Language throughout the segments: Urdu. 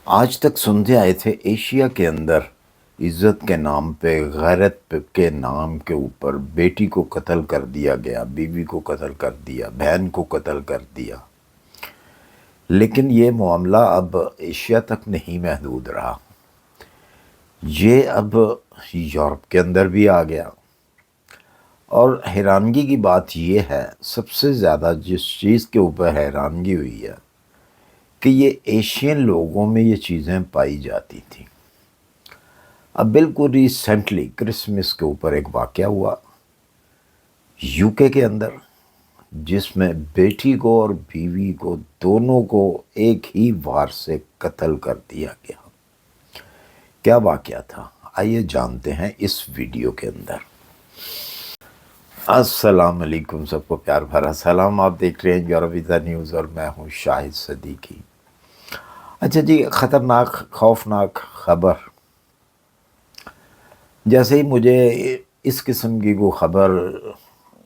آج تک سنتے آئے تھے ایشیا کے اندر عزت کے نام پہ، غیرت کے نام کے اوپر بیٹی کو قتل کر دیا گیا، بیوی کو قتل کر دیا، بہن کو قتل کر دیا۔ لیکن یہ معاملہ اب ایشیا تک نہیں محدود رہا، یہ اب یورپ کے اندر بھی آ گیا۔ اور حیرانگی کی بات یہ ہے، سب سے زیادہ جس چیز کے اوپر حیرانگی ہوئی ہے کہ یہ ایشین لوگوں میں یہ چیزیں پائی جاتی تھیں۔ اب بالکل ریسنٹلی کرسمس کے اوپر ایک واقعہ ہوا یو کے اندر، جس میں بیٹی کو اور بیوی کو دونوں کو ایک ہی وار سے قتل کر دیا گیا۔ کیا واقعہ تھا؟ آئیے جانتے ہیں اس ویڈیو کے اندر۔ السلام علیکم، سب کو پیار بھرا سلام۔ آپ دیکھ رہے ہیں یورویزا نیوز اور میں ہوں شاہد صدیقی۔ اچھا جی، خطرناک خوفناک خبر۔ جیسے ہی مجھے اس قسم کی کوئی خبر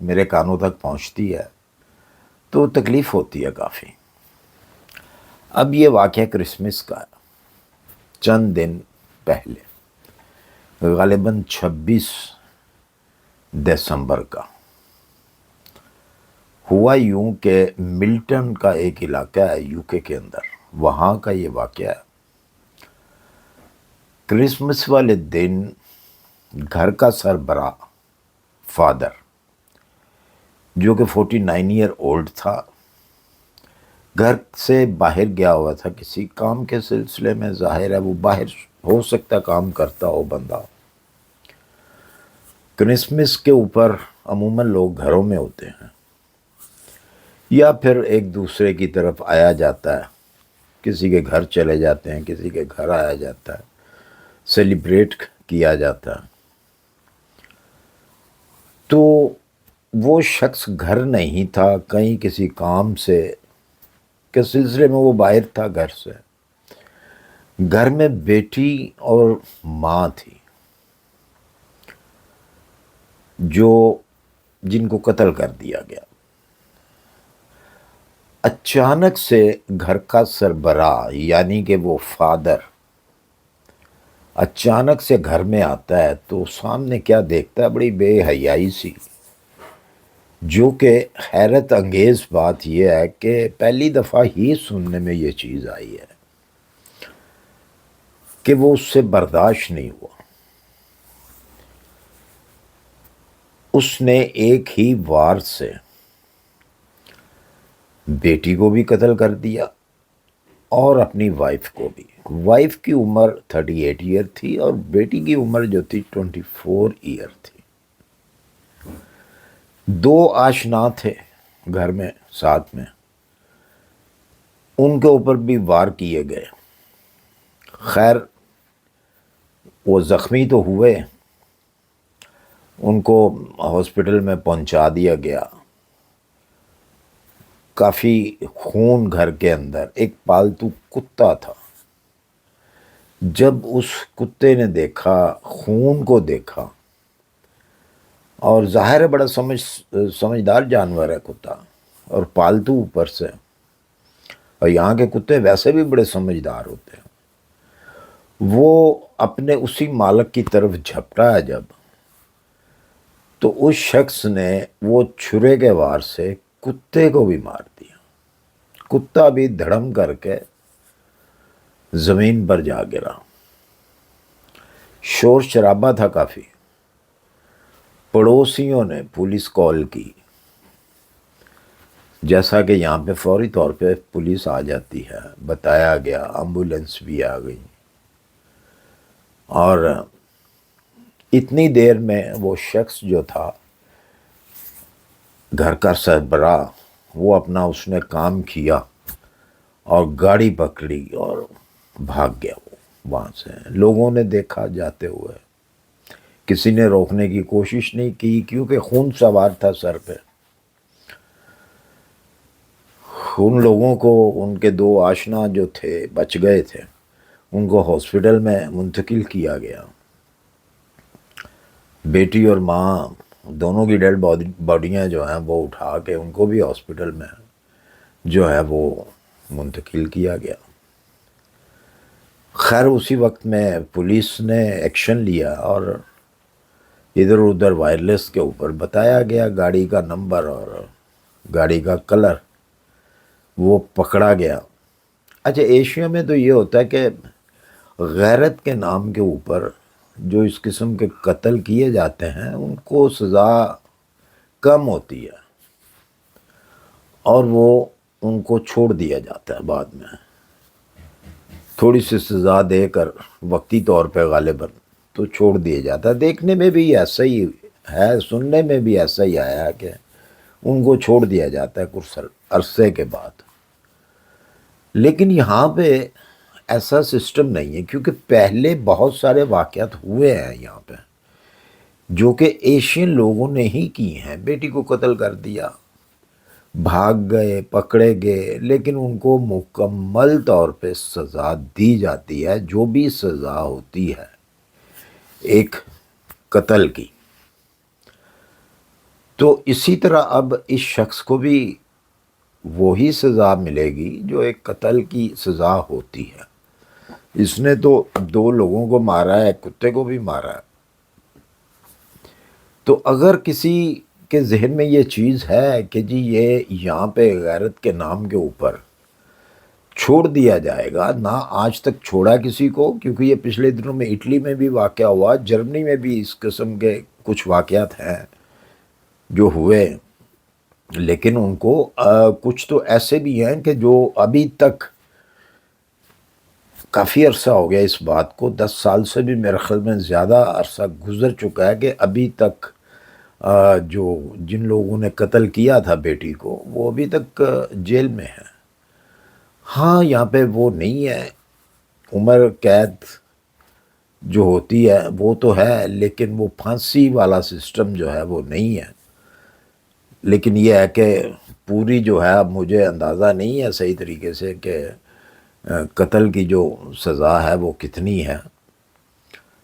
میرے کانوں تک پہنچتی ہے تو تکلیف ہوتی ہے کافی۔ اب یہ واقعہ کرسمس کا ہے، چند دن پہلے، غالباً 26 دسمبر کا ہوا۔ یوں کہ ملٹن کا ایک علاقہ ہے یو کے اندر، وہاں کا یہ واقعہ ہے۔ کرسمس والے دن گھر کا سربراہ فادر، جو کہ 49 ایئر اولڈ تھا، گھر سے باہر گیا ہوا تھا کسی کام کے سلسلے میں۔ ظاہر ہے وہ باہر ہو سکتا کام کرتا ہو بندہ۔ کرسمس کے اوپر عموماً لوگ گھروں میں ہوتے ہیں یا پھر ایک دوسرے کی طرف آیا جاتا ہے، کسی کے گھر چلے جاتے ہیں، کسی کے گھر آیا جاتا ہے، سیلیبریٹ کیا جاتا ہے۔ تو وہ شخص گھر نہیں تھا، کہیں کسی کام سے کے سلسلے میں وہ باہر تھا گھر سے۔ گھر میں بیٹی اور ماں تھی جو جن کو قتل کر دیا گیا۔ اچانک سے گھر کا سربراہ یعنی کہ وہ فادر اچانک سے گھر میں آتا ہے تو سامنے کیا دیکھتا ہے؟ بڑی بے حیائی سی، جو کہ حیرت انگیز بات یہ ہے کہ پہلی دفعہ ہی سننے میں یہ چیز آئی ہے کہ وہ اس سے برداشت نہیں ہوا۔ اس نے ایک ہی وار سے بیٹی کو بھی قتل کر دیا اور اپنی وائف کو بھی۔ وائف کی عمر 38 ایئر تھی اور بیٹی کی عمر جو تھی 24 ایئر تھی۔ دو آشنا تھے گھر میں ساتھ میں، ان کے اوپر بھی وار کیے گئے۔ خیر وہ زخمی تو ہوئے، ان کو ہاسپٹل میں پہنچا دیا گیا۔ کافی خون گھر کے اندر۔ ایک پالتو کتا تھا، جب اس کتے نے دیکھا، خون کو دیکھا، اور ظاہر ہے بڑا سمجھدار جانور ہے کتا، اور پالتو اوپر سے، اور یہاں کے کتے ویسے بھی بڑے سمجھدار ہوتے ہیں۔ وہ اپنے اسی مالک کی طرف جھپٹا ہے جب، تو اس شخص نے وہ چھرے کے وار سے کتے کو بھی مار دیا۔ کتا بھی دھڑم کر کے زمین پر جا گرا۔ شور شرابہ تھا کافی۔ پڑوسیوں نے پولیس کال کی، جیسا کہ یہاں پہ فوری طور پہ پولیس آ جاتی ہے، بتایا گیا، ایمبولینس بھی آ گئی، اور اتنی دیر میں وہ شخص جو تھا گھر کا سربراہ، وہ اپنا اس نے کام کیا اور گاڑی پکڑی اور بھاگ گیا وہ وہاں سے۔ لوگوں نے دیکھا جاتے ہوئے، کسی نے روکنے کی کوشش نہیں کی کیونکہ خون سوار تھا سر پہ۔ ان لوگوں کو، ان کے دو آشنا جو تھے بچ گئے تھے، ان کو ہاسپٹل میں منتقل کیا گیا۔ بیٹی اور ماں دونوں کی ڈیڈ باڈیاں جو ہیں وہ اٹھا کے ان کو بھی ہاسپٹل میں جو ہے وہ منتقل کیا گیا۔ خیر اسی وقت میں پولیس نے ایکشن لیا اور ادھر ادھر وائرلیس کے اوپر بتایا گیا گاڑی کا نمبر اور گاڑی کا کلر، وہ پکڑا گیا۔ اچھا ایشیا میں تو یہ ہوتا ہے کہ غیرت کے نام کے اوپر جو اس قسم کے قتل کیے جاتے ہیں ان کو سزا کم ہوتی ہے اور وہ ان کو چھوڑ دیا جاتا ہے بعد میں، تھوڑی سی سزا دے کر وقتی طور پہ غالباً تو چھوڑ دیا جاتا ہے۔ دیکھنے میں بھی ایسا ہی ہے، سننے میں بھی ایسا ہی آیا کہ ان کو چھوڑ دیا جاتا ہے کچھ عرصے کے بعد۔ لیکن یہاں پہ ایسا سسٹم نہیں ہے، کیونکہ پہلے بہت سارے واقعات ہوئے ہیں یہاں پہ جو کہ ایشین لوگوں نے ہی کی ہیں۔ بیٹی کو قتل کر دیا، بھاگ گئے، پکڑے گئے، لیکن ان کو مکمل طور پہ سزا دی جاتی ہے، جو بھی سزا ہوتی ہے ایک قتل کی۔ تو اسی طرح اب اس شخص کو بھی وہی سزا ملے گی جو ایک قتل کی سزا ہوتی ہے۔ اس نے تو 2 لوگوں کو مارا ہے، کتے کو بھی مارا ہے۔ تو اگر کسی کے ذہن میں یہ چیز ہے کہ جی یہ یہاں پہ غیرت کے نام کے اوپر چھوڑ دیا جائے گا، نہ آج تک چھوڑا کسی کو، کیونکہ یہ پچھلے دنوں میں اٹلی میں بھی واقعہ ہوا، جرمنی میں بھی اس قسم کے کچھ واقعات ہیں جو ہوئے، لیکن ان کو کچھ تو ایسے بھی ہیں کہ جو ابھی تک کافی عرصہ ہو گیا اس بات کو، 10 سال سے بھی میرے خیال میں زیادہ عرصہ گزر چکا ہے کہ ابھی تک جو جن لوگوں نے قتل کیا تھا بیٹی کو وہ ابھی تک جیل میں ہیں۔ ہاں یہاں پہ وہ نہیں ہے، عمر قید جو ہوتی ہے وہ تو ہے، لیکن وہ پھانسی والا سسٹم جو ہے وہ نہیں ہے۔ لیکن یہ ہے کہ پوری جو ہے، اب مجھے اندازہ نہیں ہے صحیح طریقے سے کہ قتل کی جو سزا ہے وہ کتنی ہے،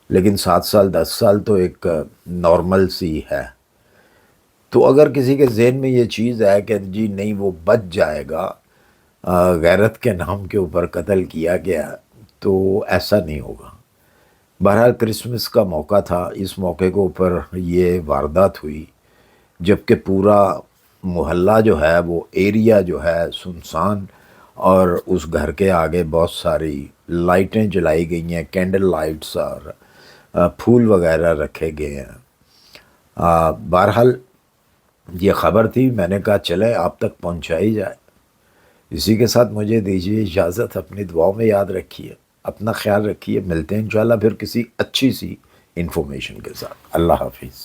لیکن 7 سال 10 سال تو ایک نارمل سی ہے۔ تو اگر کسی کے ذہن میں یہ چیز ہے کہ جی نہیں وہ بچ جائے گا، غیرت کے نام کے اوپر قتل کیا گیا، تو ایسا نہیں ہوگا۔ بہرحال کرسمس کا موقع تھا، اس موقع کے اوپر یہ واردات ہوئی، جبکہ پورا محلہ جو ہے وہ ایریا جو ہے سنسان، اور اس گھر کے آگے بہت ساری لائٹیں جلائی گئی ہیں، کینڈل لائٹس، اور پھول وغیرہ رکھے گئے ہیں۔ بہرحال یہ خبر تھی، میں نے کہا چلیں آپ تک پہنچائی جائے۔ اسی کے ساتھ مجھے دیجیے اجازت، اپنی دعاؤں میں یاد رکھیے، اپنا خیال رکھیے، ملتے ہیں انشاءاللہ پھر کسی اچھی سی انفارمیشن کے ساتھ۔ اللہ حافظ۔